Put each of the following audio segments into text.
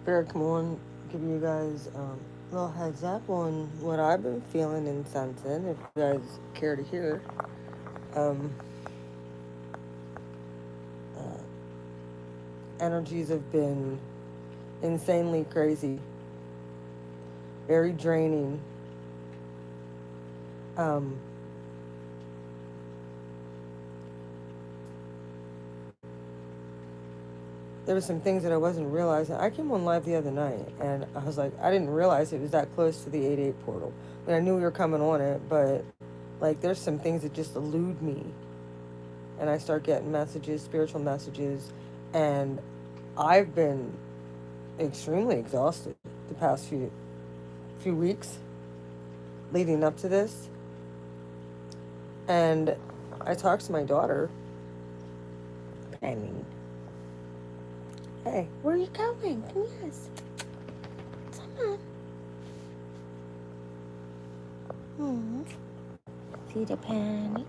Bear, come on, give you guys a little heads up on what I've been feeling and sensing, if you guys care to hear. Um, uh, Energies have been insanely crazy, very draining. Um, there were some things that I wasn't realizing. I came on live the other night, and I was like, I didn't realize it was that close to the 8-8 portal. I mean, I knew we were coming on it, but like, there's some things that just elude me, and I start getting messages, spiritual messages, and I've been extremely exhausted the past few weeks leading up to this, and I talked to my daughter, Penny. Hey, where are you going? Come here. Come on. Peter Penny.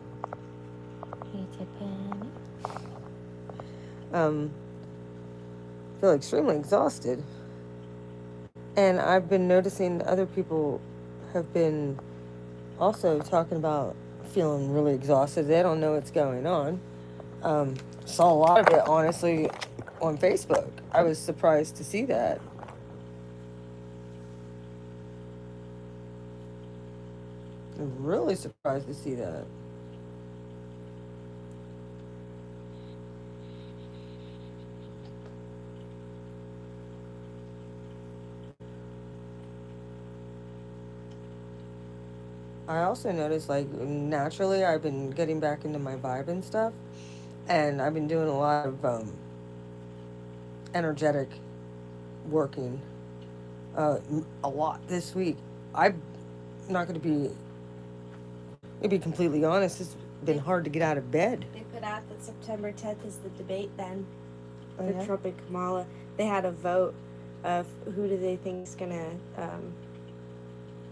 Peter Penny. Feel extremely exhausted. And I've been noticing other people have been also talking about feeling really exhausted. They don't know what's going on. Saw a lot of it, honestly, on Facebook. I was surprised to see that. I'm really surprised to see that. I also noticed, like, naturally, I've been getting back into my vibe and stuff, and I've been doing a lot of energetic working, a lot this week. I'm not going to be completely honest. It's been They, hard to get out of bed. they put out that September 10th is the debate then Oh, for yeah? Trump and Kamala. They had a vote of who do they think is going to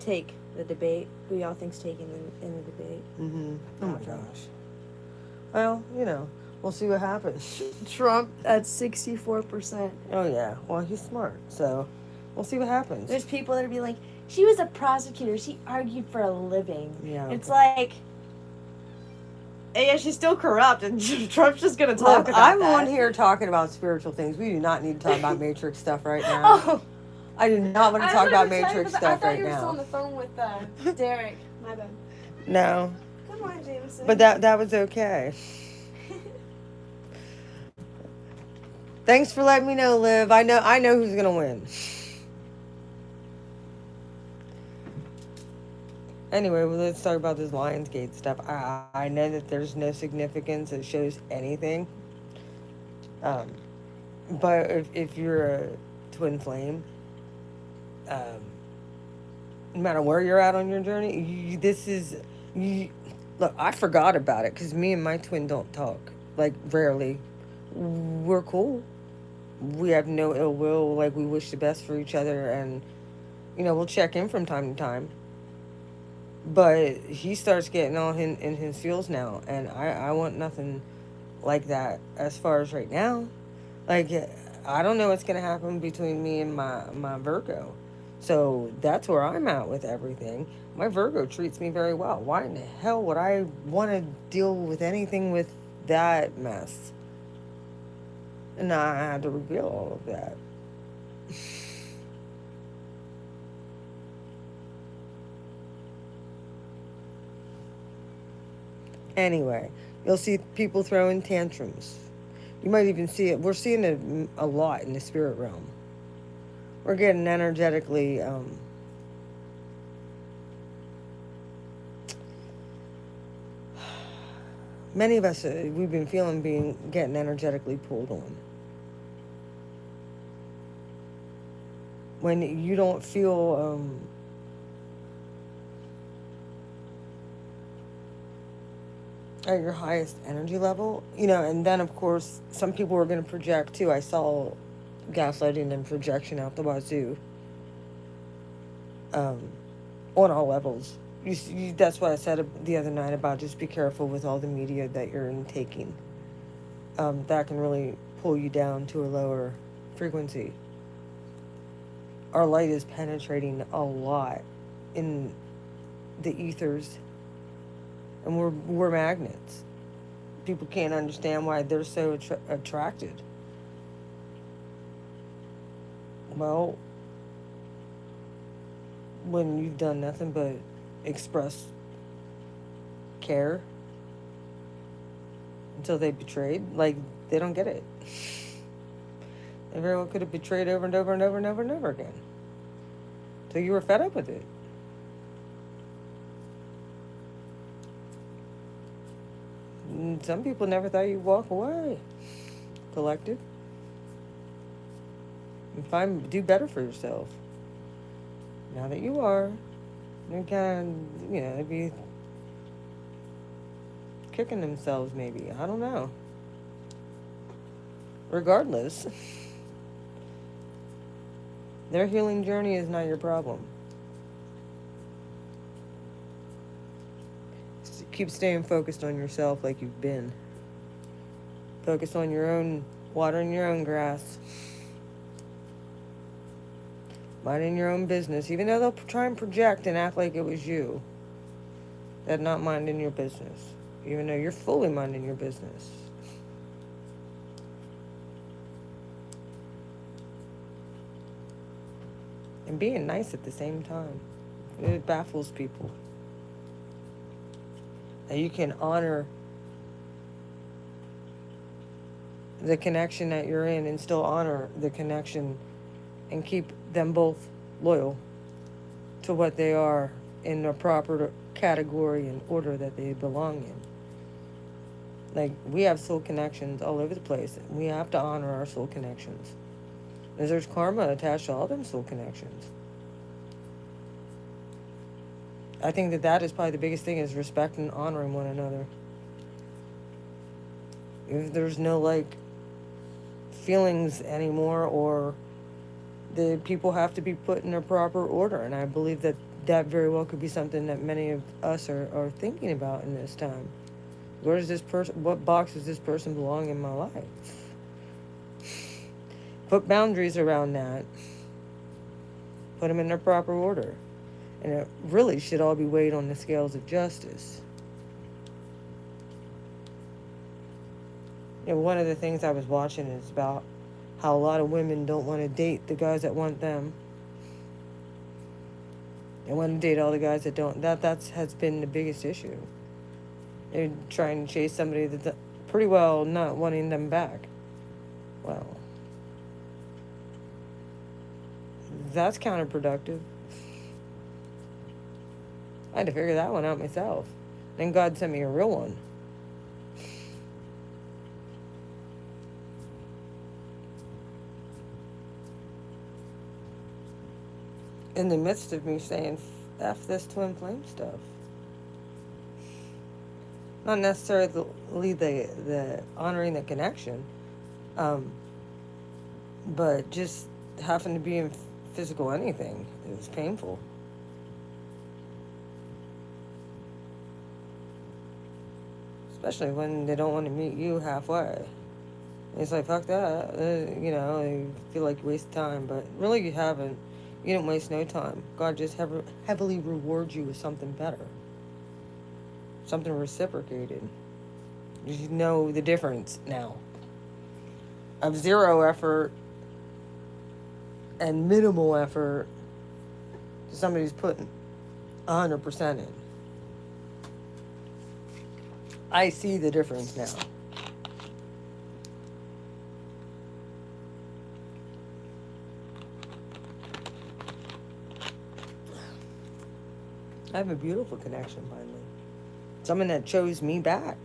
take the debate, who y'all think's taking in the debate. Mm-hmm. Oh my gosh. Well, we'll see what happens. Trump at 64%. Oh yeah. Well, he's smart, so we'll see what happens. There's people that are be like, she was a prosecutor. She argued for a living. Yeah. It's like, yeah, she's still corrupt, and Trump's just gonna talk about I'm that. on here talking about spiritual things. We do not need to talk about Matrix stuff right now. Oh, I do not want to talk about Matrix stuff right I thought you were now. still on the phone with Derek. My bad. No, Come on, Jameson. but that was okay. Thanks for letting me know, Liv. I know who's gonna win. Anyway, well, let's talk about this Lionsgate stuff. I know that there's no significance that shows anything. Um, but if you're a twin flame, um, no matter where you're at on your journey, look, I forgot about it because me and my twin don't talk. Like, rarely. We're cool. We have no ill will. Like, we wish the best for each other, and, we'll check in from time to time. But he starts getting all in his feels now, and I want nothing like that as far as right now. Like, I don't know what's gonna happen between me and my Virgo, so that's where I'm at with everything. My Virgo treats me very well. Why in the hell would I want to deal with anything with that mess? And I had to reveal all of that. Anyway, you'll see people throwing tantrums. You might even see it. We're seeing it a lot in the spirit realm. We're getting energetically. Many of us, we've been feeling getting energetically pulled on. When you don't feel at your highest energy level, and then of course some people are going to project too. I saw gaslighting and projection out the wazoo, on all levels. That's what I said the other night about just be careful with all the media that you're intaking. That can really pull you down to a lower frequency. our light is penetrating a lot in the ethers, and we're magnets. People can't understand why they're so attracted. Well, when you've done nothing but express care until they betrayed, like, they don't get it. Everyone could have betrayed over and over and over and over and over again. So you were fed up with it. And some people never thought you'd walk away. Collective. And do better for yourself. Now that you are, you can, they'd be kicking themselves maybe. I don't know. Regardless, their healing journey is not your problem. Keep staying focused on yourself like you've been. Focus on your own, watering your own grass. Minding your own business. Even though they'll try and project and act like it was you. They're not minding your business. Even though you're fully minding your business. And being nice at the same time. It baffles people. And you can honor the connection that you're in and still honor the connection and keep them both loyal to what they are in the proper category and order that they belong in. Like, we have soul connections all over the place. We have to honor our soul connections. And there's karma attached to all them soul connections. I think that is probably the biggest thing, is respect and honoring one another. If there's no, feelings anymore, or the people have to be put in a proper order. And I believe that very well could be something that many of us are thinking about in this time. Where does this person, what box does this person belong in my life? Put boundaries around that. Put them in their proper order. And it really should all be weighed on the scales of justice. One of the things I was watching is about how a lot of women don't want to date the guys that want them. They want to date all the guys that don't. That has been the biggest issue. They're trying to chase somebody that's pretty well not wanting them back. Well, that's counterproductive. I had to figure that one out myself. Then God sent me a real one. In the midst of me saying, F this twin flame stuff. Not necessarily the honoring the connection, but just having to be in physical anything. It was painful. Especially when they don't want to meet you halfway. It's like, fuck that. You feel like you waste time, but really you haven't. You didn't waste no time. God just heavily rewards you with something better. Something reciprocated. You know the difference now. Of zero effort and minimal effort to somebody who's putting 100% in. I see the difference now. I have a beautiful connection finally. Someone that chose me back.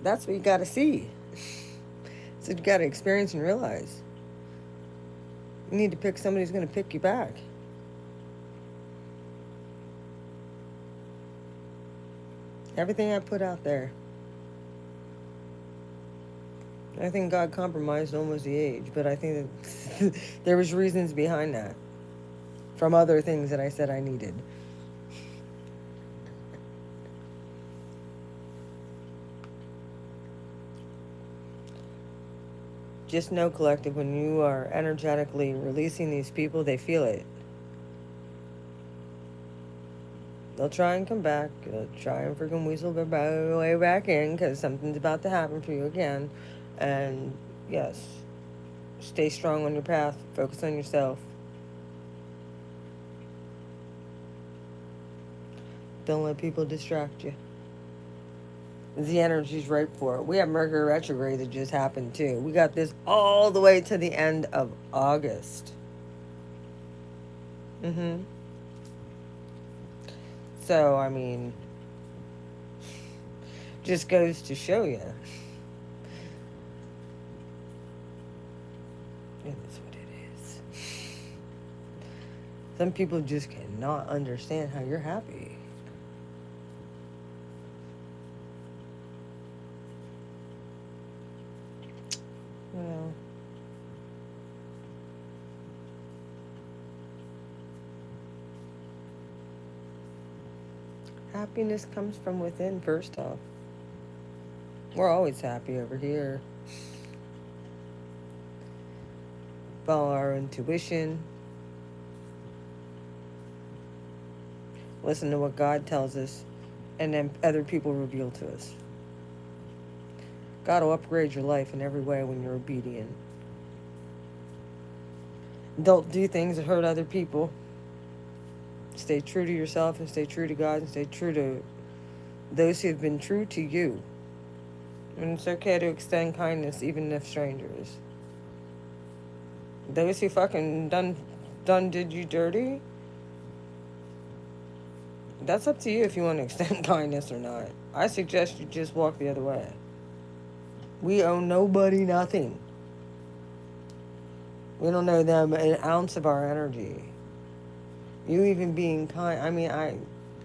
That's what you gotta see. So you gotta experience and realize. You need to pick somebody who's gonna pick you back. Everything I put out there. I think God compromised almost the age, but I think that there was reasons behind that. From other things that I said I needed. Just know, collective, when you are energetically releasing these people, they feel it. They'll try and come back. They'll try and freaking weasel their way back in because something's about to happen for you again. And yes, stay strong on your path. Focus on yourself. Don't let people distract you. The energy's right for it. We have Mercury retrograde that just happened too. We got this all the way to the end of August. Mm-hmm. So, I mean, just goes to show you. It is what it is. Some people just cannot understand how you're happy. Well, happiness comes from within, first off. We're always happy over here. Follow our intuition. Listen to what God tells us, and then other people reveal to us. God will upgrade your life in every way when you're obedient. Don't do things that hurt other people. Stay true to yourself and stay true to God and stay true to those who have been true to you. And it's okay to extend kindness even if strangers. Those who fucking done did you dirty, that's up to you if you want to extend kindness or not. I suggest you just walk the other way. We owe nobody nothing. We don't owe them an ounce of our energy. You even being kind, I mean, I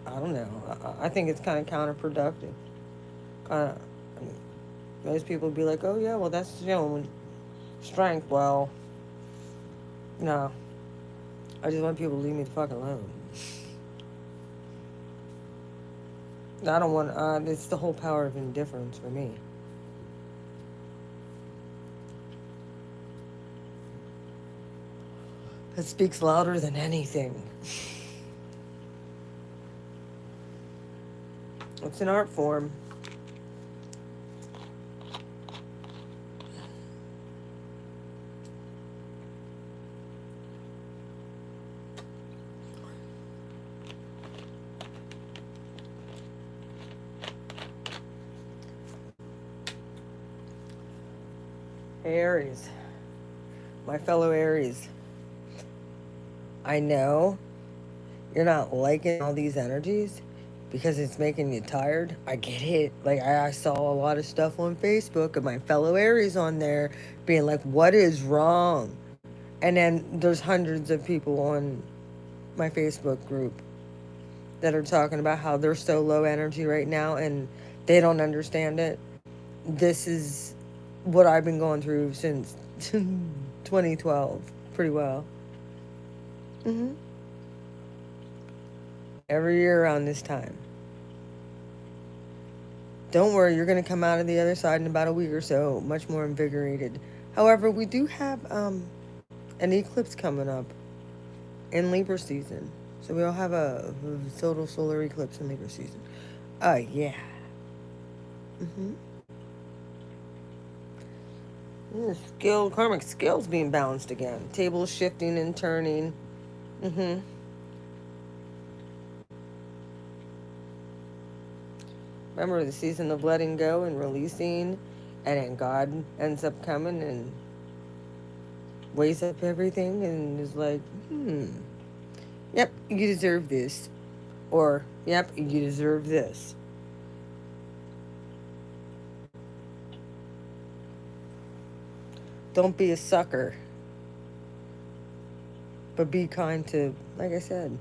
don't know. I think it's kind of counterproductive. Kind of, I mean, most people be like, oh yeah, well that's, strength. Well, no. I just want people to leave me the fuck alone. I don't want, it's the whole power of indifference for me. It speaks louder than anything. It's an art form. Hey Aries, my fellow Aries, I know you're not liking all these energies because it's making you tired. I get it. Like, I saw a lot of stuff on Facebook of my fellow Aries on there being like, what is wrong? And then there's hundreds of people on my Facebook group that are talking about how they're so low energy right now and they don't understand it. This is what I've been going through since 2012 pretty well. Every year around this time. Don't worry, you're going to come out of the other side in about a week or so, much more invigorated. However, we do have an eclipse coming up in Libra season. So we'll have a total solar eclipse in Libra season. Oh, yeah. Karmic scales being balanced again. Tables shifting and turning. Remember the season of letting go and releasing, and then God ends up coming and weighs up everything and is like, yep, you deserve this. Or, yep, you deserve this. Don't be a sucker. But be kind to, like I said,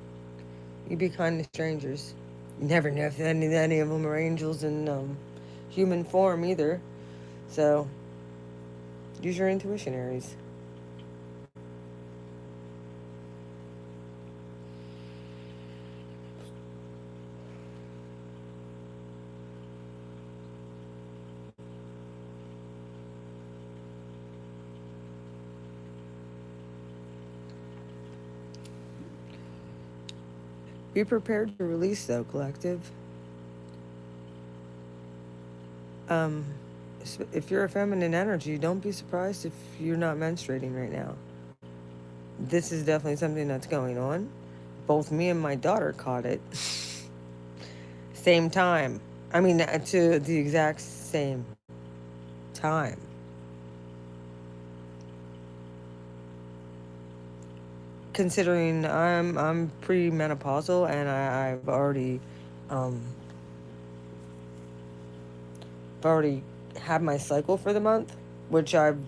you be kind to strangers. You never know if any of them are angels in human form either. So, use your intuition, Aries. Be prepared to release, though, collective. Um, if you're a feminine energy, don't be surprised if you're not menstruating right now. This is definitely something that's going on. Both me and my daughter caught it. Same time. I mean, to the exact same time. Considering I'm premenopausal and I've um already had my cycle for the month, which I've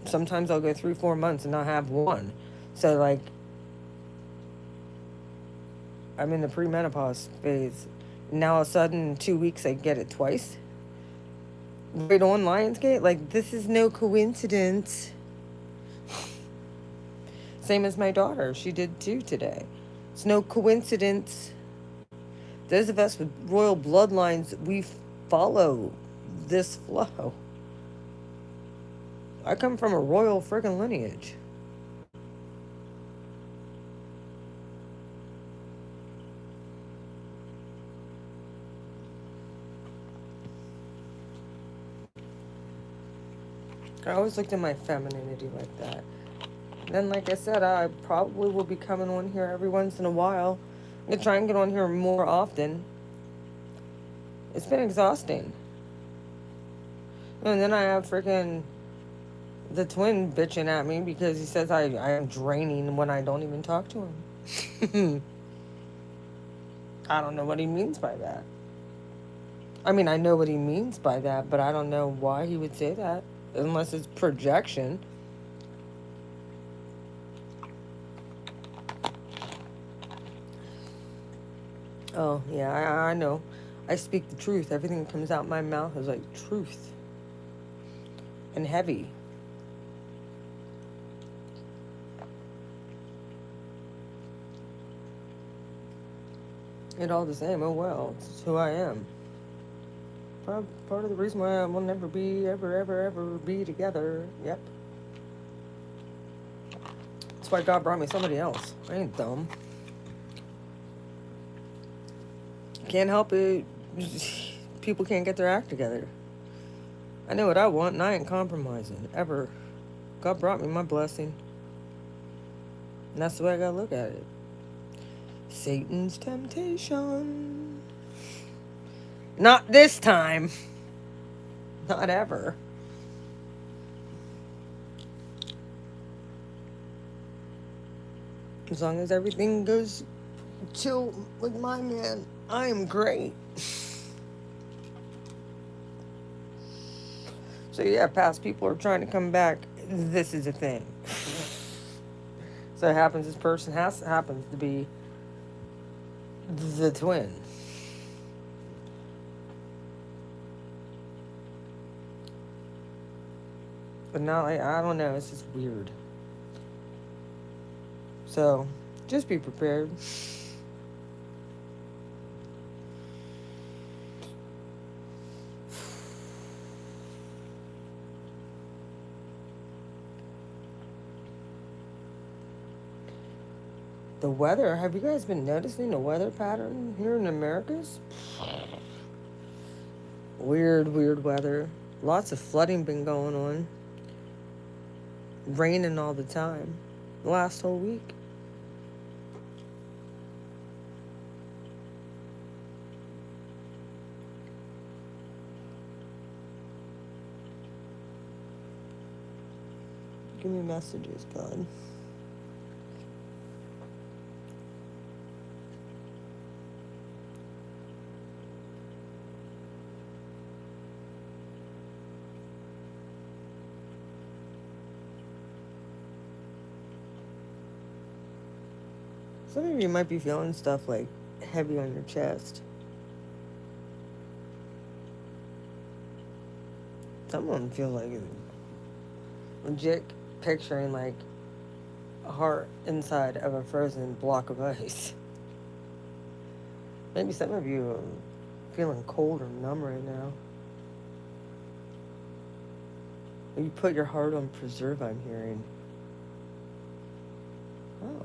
sometimes I'll go 3-4 months and not have one. So like I'm in the premenopause phase. Now all of a sudden in 2 weeks I get it twice. Right on Lionsgate. Like this is no coincidence. Same as my daughter. She did too today. It's no coincidence. Those of us with royal bloodlines, we follow this flow. I come from a royal friggin' lineage. I always looked at my femininity like that. Then, like I said, I probably will be coming on here every once in a while. I'm gonna try and get on here more often. It's been exhausting. And then I have freaking the twin bitching at me because he says I am draining when I don't even talk to him. I don't know what he means by that. I mean, I know what he means by that, but I don't know why he would say that unless it's projection. Oh, yeah, I know. I speak the truth. Everything that comes out my mouth is like truth and heavy. It all the same. Oh, well, it's who I am. Part of the reason why we'll never be, ever be together. Yep. That's why God brought me somebody else. I ain't dumb. Can't help it. People can't get their act together. I know what I want and I ain't compromising. Ever. God brought me my blessing. And that's the way I gotta look at it. Satan's temptation. Not this time. Not ever. As long as everything goes chill with my man, I am great. So yeah, past people are trying to come back. This is a thing. So it happens this person happens to be the twin. But now I don't know, it's just weird. So just be prepared. The weather, have you guys been noticing the weather pattern here in the Americas? Weird weather. Lots of flooding been going on. Raining all the time. The last whole week. Give me messages, God. Some of you might be feeling stuff like heavy on your chest. Someone feels like legit picturing like a heart inside of a frozen block of ice. Maybe some of you are feeling cold or numb right now. You put your heart on preserve, I'm hearing. Oh.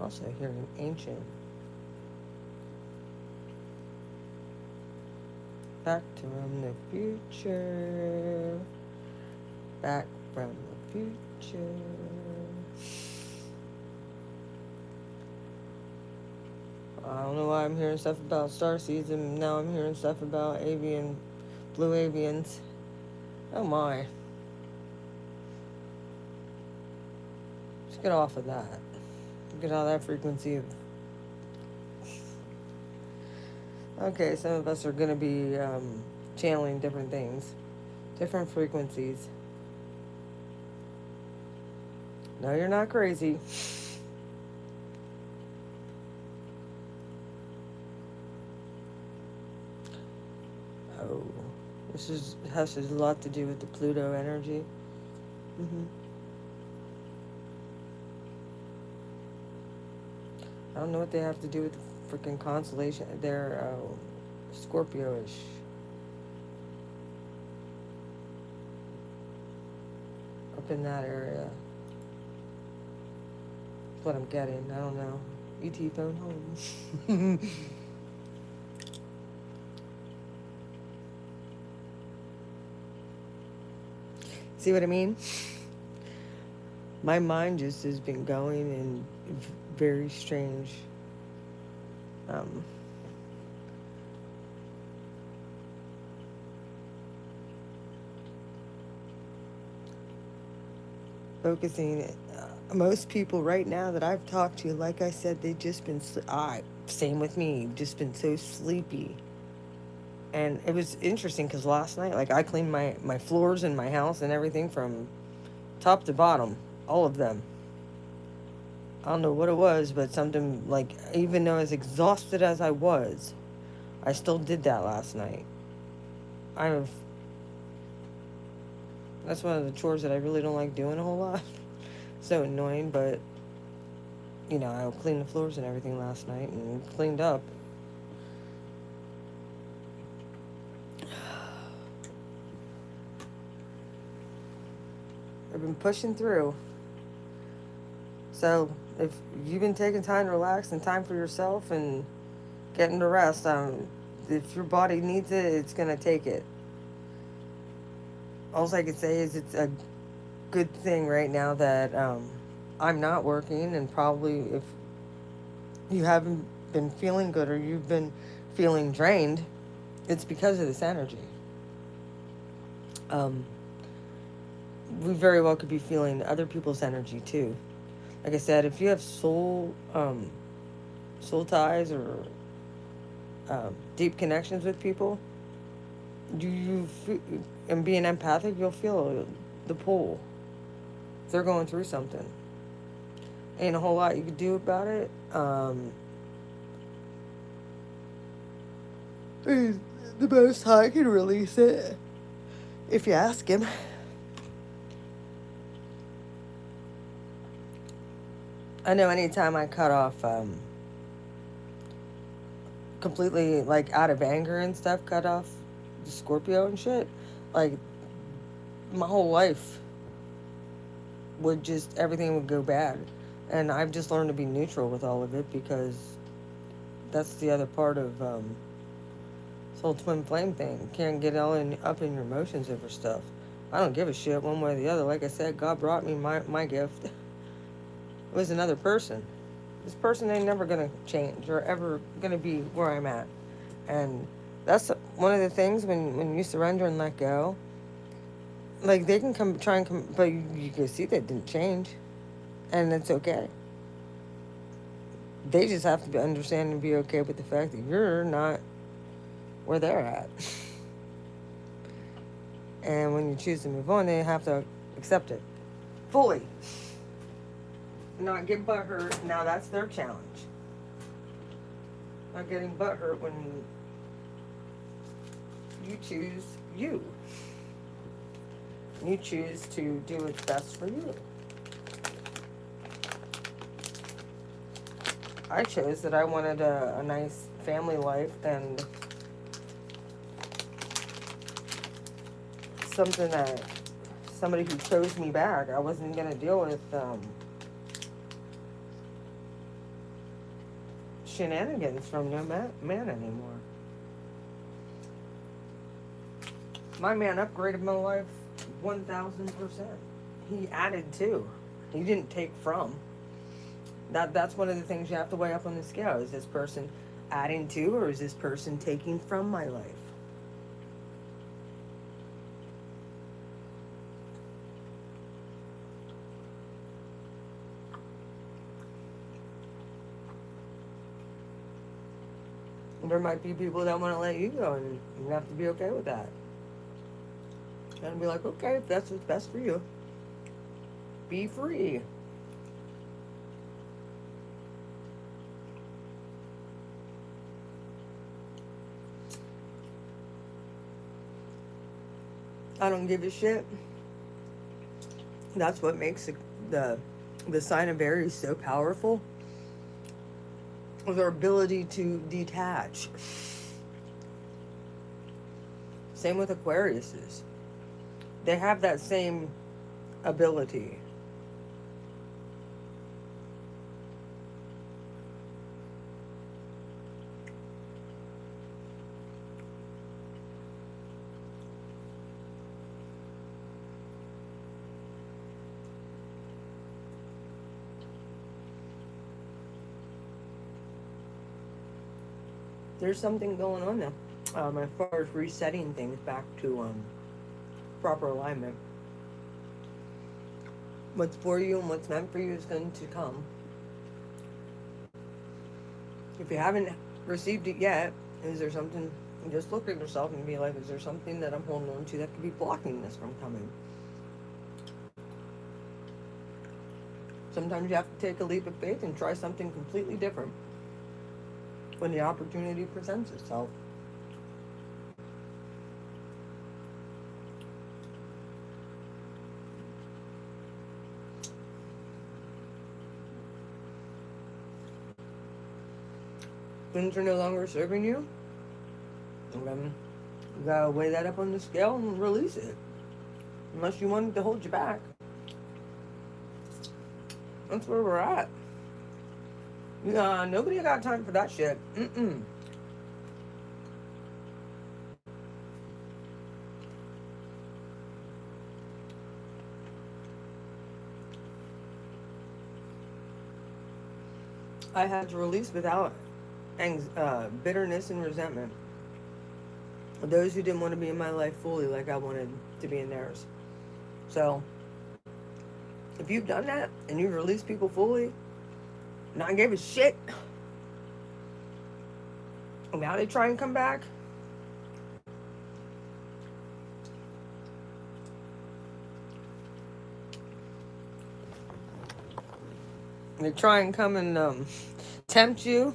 Also hearing ancient. Back from the future. Back from the future. I don't know why I'm hearing stuff about starseeds and now I'm hearing stuff about blue avians. Oh my. Let's get off of that. Get out of that frequency. Okay, some of us are going to be channeling different things, different frequencies. No, you're not crazy. Oh, has a lot to do with the Pluto energy. hmm I don't know what they have to do with the freaking constellation. They're Scorpio-ish. Up in that area. That's what I'm getting. I don't know. ET phone home. See what I mean? My mind just has been going in very strange focusing. Most people right now that I've talked to, like I said, they've just been same with me, just been so sleepy. And it was interesting because last night, like, I cleaned my floors in my house and everything from top to bottom, all of them. I don't know what it was, but something, like, even though as exhausted as I was, I still did that last night. That's one of the chores that I really don't like doing a whole lot. So annoying, but, you know, I cleaned the floors and everything last night and cleaned up. I've been pushing through. So if you've been taking time to relax and time for yourself and getting to rest, if your body needs it, it's going to take it. All I can say is it's a good thing right now that I'm not working, and probably if you haven't been feeling good or you've been feeling drained, it's because of this energy. We very well could be feeling other people's energy too. Like I said, if you have soul ties or deep connections with people, and being empathic, you'll feel the pull. If they're going through something, ain't a whole lot you could do about it. The Most High can release it if you ask him. I know anytime I cut off completely, like, out of anger and stuff, cut off the Scorpio and shit, like, my whole life everything would go bad. And I've just learned to be neutral with all of it, because that's the other part of this whole twin flame thing. Can't get up in your emotions over stuff. I don't give a shit one way or the other. Like I said, God brought me my gift. It was another person. This person ain't never going to change or ever going to be where I'm at. And that's one of the things when you surrender and let go. Like, they can come, but you can see they didn't change. And it's okay. They just have to understand and be okay with the fact that you're not where they're at. And when you choose to move on, they have to accept it fully. Not get butthurt. Now that's their challenge. Not getting butthurt when you choose you. You choose to do what's best for you. I chose that I wanted a nice family life and something that somebody who chose me back. I wasn't going to deal with shenanigans from no man anymore. My man upgraded my life 1,000%. He added to. He didn't take from. That's one of the things you have to weigh up on the scale. Is this person adding to, or is this person taking from my life? There might be people that want to let you go, and you have to be okay with that. And be like, okay, if that's what's best for you, be free. I don't give a shit. That's what makes the sign of Aries so powerful. Their ability to detach. Same with Aquariuses. They have that same ability. There's something going on now, as far as resetting things back to proper alignment. What's for you and what's meant for you is going to come. If you haven't received it yet, is there something, just look at yourself and be like, is there something that I'm holding on to that could be blocking this from coming? Sometimes you have to take a leap of faith and try something completely different when the opportunity presents itself. Things are no longer serving you, and then you gotta weigh that up on the scale and release it. Unless you want it to hold you back. That's where we're at. Nobody got time for that shit. I had to release without bitterness and resentment. Those who didn't want to be in my life fully like I wanted to be in theirs. So, if you've done that and you've released people fully, not gave a shit, and now they try and come back, they try and come and tempt you,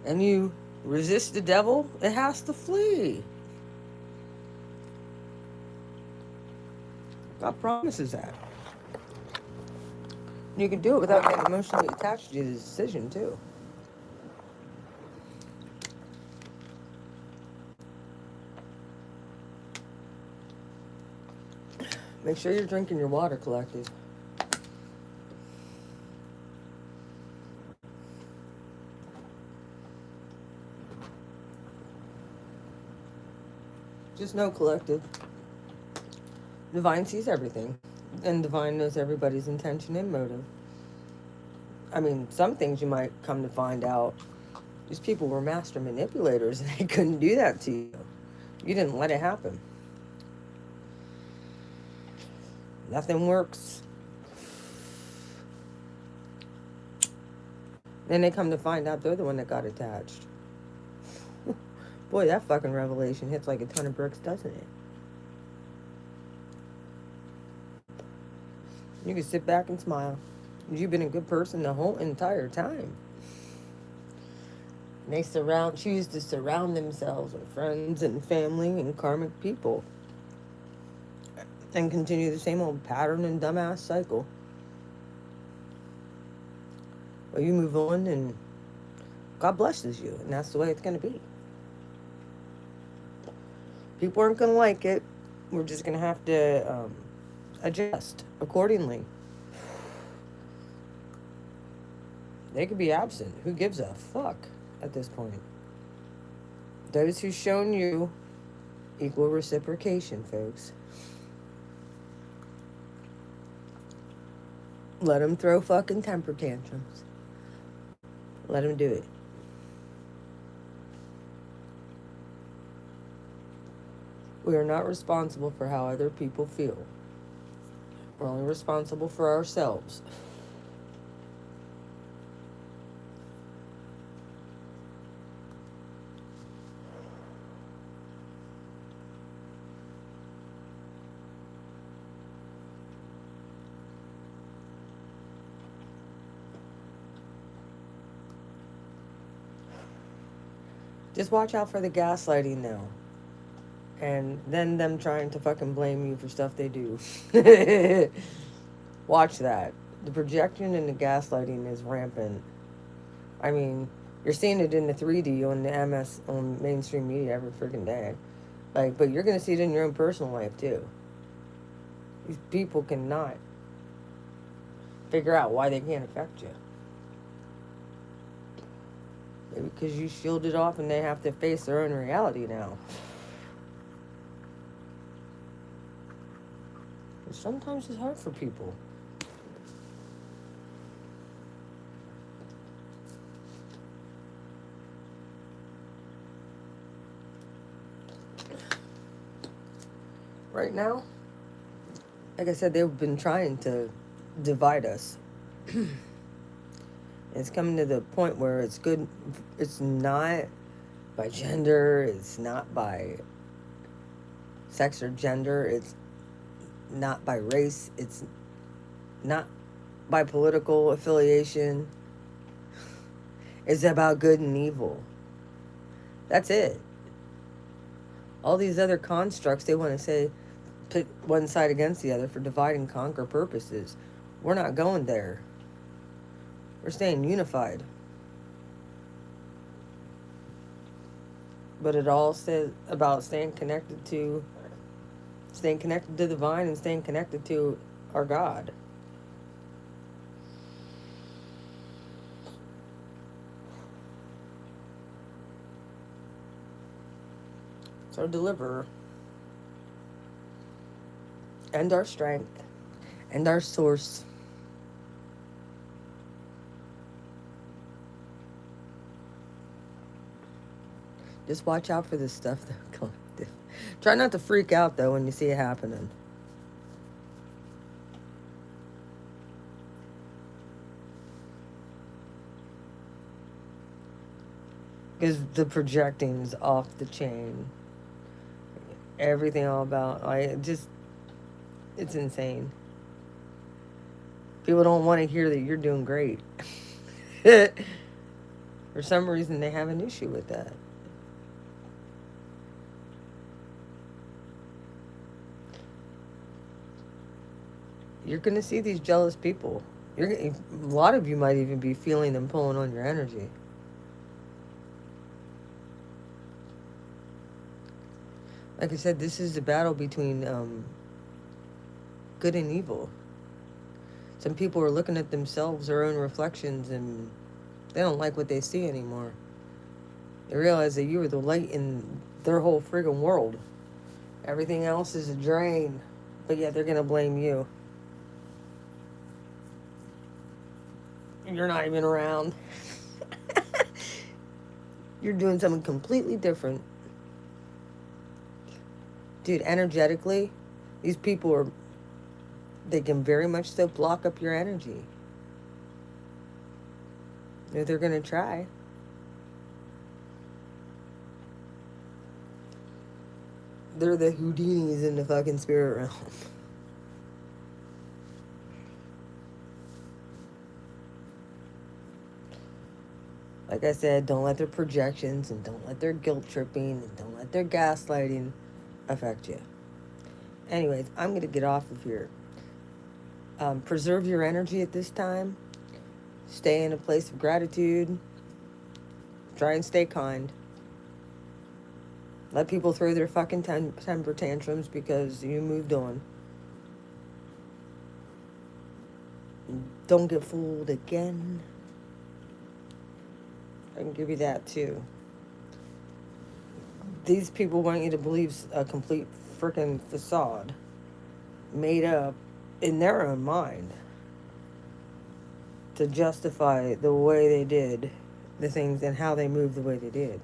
and you resist the devil, it has to flee. God promises that. You can do it without getting emotionally attached to the decision, too. Make sure you're drinking your water, collective. Just know, collective, Divine sees everything. And Divine knows everybody's intention and motive. I mean, some things you might come to find out, these people were master manipulators and they couldn't do that to you. You didn't let it happen. Nothing works. Then they come to find out they're the one that got attached. Boy, that fucking revelation hits like a ton of bricks, doesn't it? You can sit back and smile. You've been a good person the whole entire time. They choose to surround themselves with friends and family and karmic people. And continue the same old pattern and dumbass cycle. Well, you move on and God blesses you. And that's the way it's going to be. People aren't going to like it. We're just going to have to adjust accordingly. They could be absent. Who gives a fuck at this point? Those who shown you equal reciprocation, folks. Let them throw fucking temper tantrums. Let them do it. We are not responsible for how other people feel. We're only responsible for ourselves. Just watch out for the gaslighting now. And then them trying to fucking blame you for stuff they do. Watch that. The projection and the gaslighting is rampant. I mean, you're seeing it in the 3D on the MS, on mainstream media every freaking day. Like, but you're going to see it in your own personal life too. These people cannot figure out why they can't affect you. Maybe because you shield it off and they have to face their own reality now. And sometimes it's hard for people. Right now, like I said, they've been trying to divide us. It's coming to the point where it's good. It's not by gender. It's not by sex or gender. It's not by race. It's not by political affiliation. It's about good and evil. That's it. All these other constructs, they want to say, put one side against the other for divide and conquer purposes. We're not going there. We're staying unified. But it all says about staying connected to the divine and staying connected to our God. It's our deliverer. And our strength. And our source. Just watch out for this stuff. Try not to freak out, though, when you see it happening. Because the projecting's off the chain. Everything all about, it's insane. People don't want to hear that you're doing great. For some reason, they have an issue with that. You're going to see these jealous people. A lot of you might even be feeling them pulling on your energy. Like I said, this is a battle between good and evil. Some people are looking at themselves, their own reflections, and they don't like what they see anymore. They realize that you are the light in their whole friggin' world. Everything else is a drain, but yet they're going to blame you. You're not even around. You're doing something completely different. Dude, energetically, these people they can very much so block up your energy. They're going to try. They're the Houdinis in the fucking spirit realm. Like I said, don't let their projections and don't let their guilt tripping and don't let their gaslighting affect you. Anyways, I'm going to get off of here. Preserve your energy at this time. Stay in a place of gratitude. Try and stay kind. Let people throw their fucking temper tantrums because you moved on. Don't get fooled again. I can give you that too. These people want you to believe a complete freaking facade made up in their own mind to justify the way they did the things and how they moved the way they did.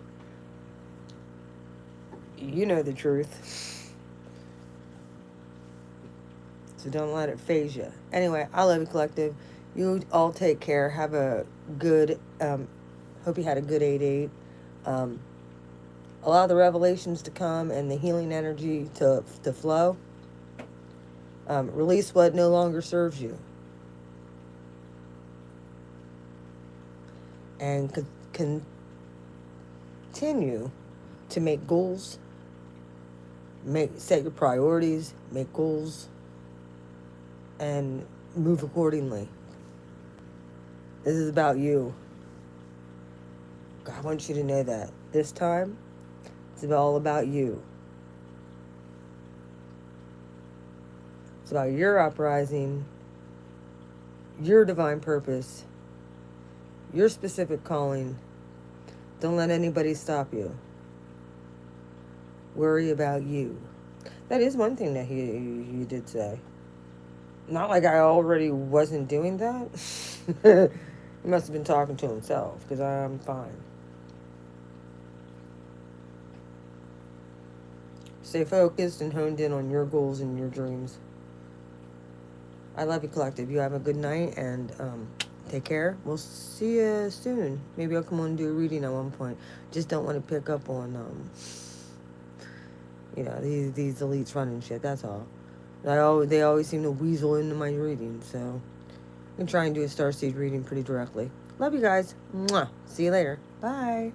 You know the truth. So don't let it phase you. Anyway, I love you, collective. You all take care. Have a good, hope you had a good 8/8. Allow the revelations to come and the healing energy to flow. Release what no longer serves you. And continue to make goals. Set your priorities. Make goals. And move accordingly. This is about you. God wants you to know that. This time, it's all about you. It's about your uprising, your divine purpose, your specific calling. Don't let anybody stop you. Worry about you. That is one thing that he did say. Not like I already wasn't doing that. He must have been talking to himself, because I'm fine. Stay focused and honed in on your goals and your dreams. I love you, collective. You have a good night, and take care. We'll see you soon. Maybe I'll come on and do a reading at one point. Just don't want to pick up on, these elites running shit. That's all. They always seem to weasel into my reading, so I can try and do a starseed reading pretty directly. Love you guys. Mwah. See you later. Bye.